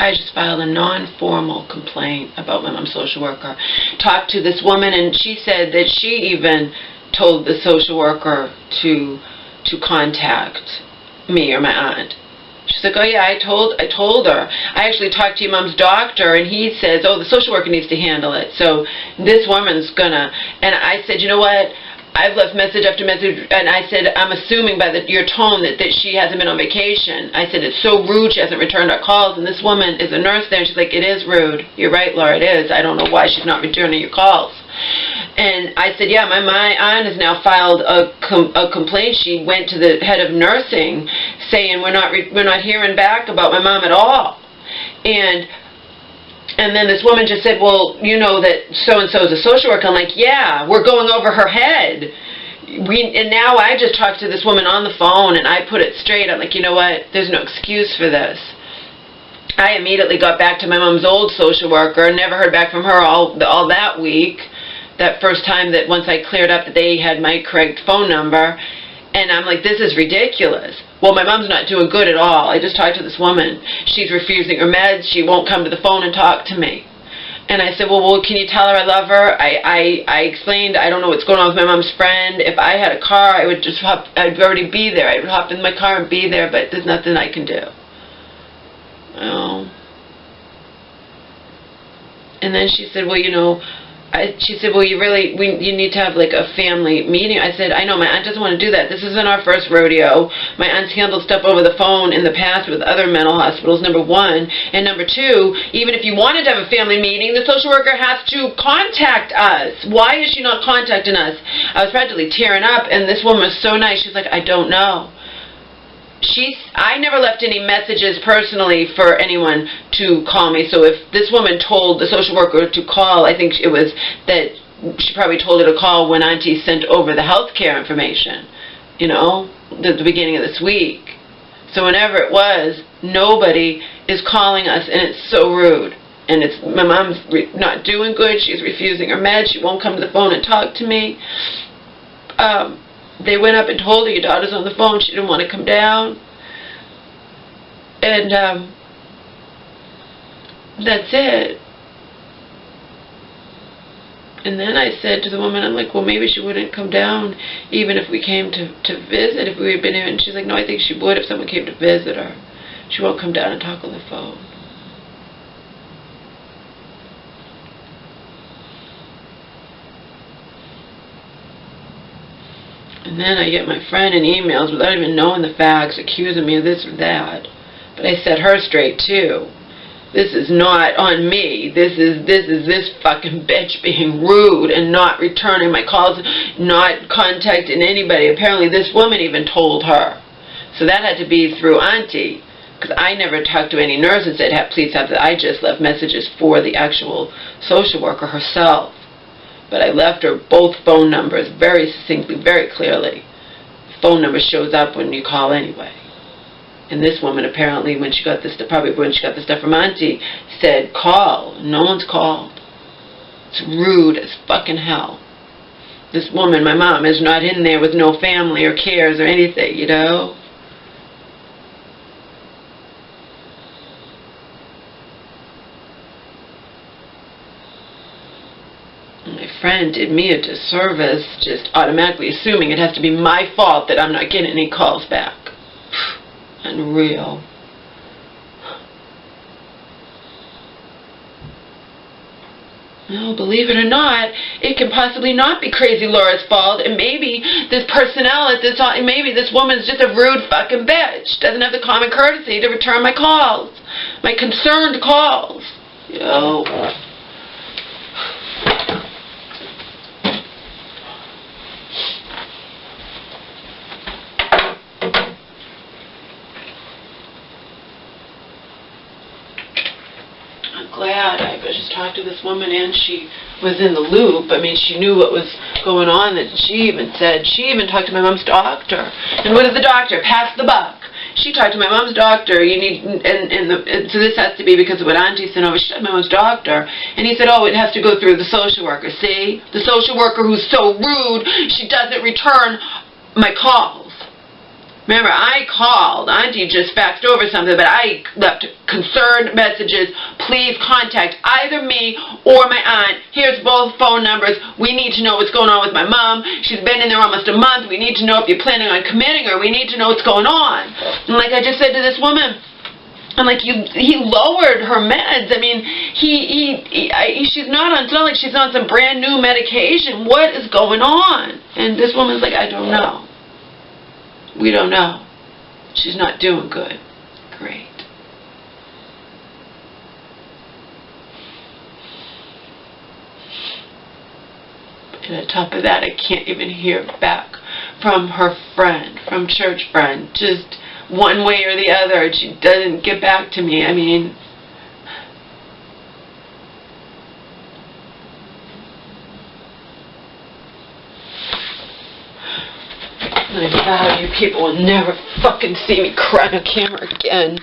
I just filed a non-formal complaint about my mom's social worker. Talked to this woman, and she said that she even told the social worker to contact me or my aunt. She's like, oh yeah, I told her. I actually talked to your mom's doctor, and he says, oh, the social worker needs to handle it. So this woman's gonna, and I said, you know what? I've left message after message, and I said, I'm assuming by your tone that she hasn't been on vacation. I said, it's so rude she hasn't returned our calls, and this woman is a nurse there, and she's like, it is rude. You're right, Laura, it is. I don't know why she's not returning your calls. And I said, yeah, my aunt has now filed a complaint. She went to the head of nursing saying we're not hearing back about my mom at all. And then this woman just said, well, you know that so-and-so is a social worker. I'm like, yeah, we're going over her head. And now I just talked to this woman on the phone, and I put it straight. I'm like, you know what? There's no excuse for this. I immediately got back to my mom's old social worker, never heard back from her all that week. That first time that once I cleared up that they had my correct phone number. And I'm like, this is ridiculous. Well, my mom's not doing good at all. I just talked to this woman. She's refusing her meds. She won't come to the phone and talk to me. And I said, well, can you tell her I love her? I explained, I don't know what's going on with my mom's friend. If I had a car, I would just I'd already be there. I would hop in my car and be there, but there's nothing I can do. Oh. And then she said, well, you know, she said, well, you need to have like a family meeting. I said, I know, my aunt doesn't want to do that. This isn't our first rodeo. My aunt's handled stuff over the phone in the past with other mental hospitals, number one. And number two, even if you wanted to have a family meeting, the social worker has to contact us. Why is she not contacting us? I was practically tearing up, and this woman was so nice. She's like, I don't know. I never left any messages personally for anyone to call me. So if this woman told the social worker to call, I think it was that she probably told her to call when Auntie sent over the health care information, you know, at the beginning of this week. So whenever it was, nobody is calling us, and it's so rude. And it's my mom's not doing good. She's refusing her meds. She won't come to the phone and talk to me. They went up and told her, your daughter's on the phone. She didn't want to come down. And that's it. And then I said to the woman, I'm like, well, maybe she wouldn't come down even if we came to visit, if we had been here. And she's like, no, I think she would if someone came to visit her. She won't come down and talk on the phone. And then I get my friend in emails without even knowing the facts, accusing me of this or that. But I set her straight too. This is not on me. This is this fucking bitch being rude and not returning my calls, not contacting anybody. Apparently this woman even told her. So that had to be through Auntie. Because I never talked to any nurse and said, please have that. I just left messages for the actual social worker herself. But I left her both phone numbers very succinctly, very clearly. The phone number shows up when you call anyway. And this woman apparently, when she got this, probably when she got the stuff from Auntie, said, call. No one's called. It's rude as fucking hell. This woman, my mom, is not in there with no family or cares or anything, you know? My friend did me a disservice, just automatically assuming it has to be my fault that I'm not getting any calls back. Unreal. No, believe it or not, it can possibly not be Crazy Laura's fault, and maybe this personnel at this, maybe this woman's just a rude fucking bitch. Doesn't have the common courtesy to return my calls, my concerned calls. You know. Glad I just talked to this woman, and she was in the loop. I mean, she knew what was going on. That she even talked to my mom's doctor. And what did the doctor? Pass the buck. She talked to my mom's doctor. You need, so this has to be because of what Auntie sent over. She talked to my mom's doctor, and he said, oh, it has to go through the social worker. See, the social worker who's so rude, she doesn't return my calls. Remember, I called. Auntie just faxed over something, but I left concerned messages. Please contact either me or my aunt. Here's both phone numbers. We need to know what's going on with my mom. She's been in there almost a month. We need to know if you're planning on committing her. We need to know what's going on. And like I just said to this woman, I'm like, he lowered her meds. I mean, she's not on, it's not like she's on some brand new medication. What is going on? And this woman's like, I don't know. We don't know. She's not doing good. Great. And on top of that, I can't even hear back from her friend, from church friend. Just one way or the other. She doesn't get back to me. I mean, I vow you people will never fucking see me cry on camera again.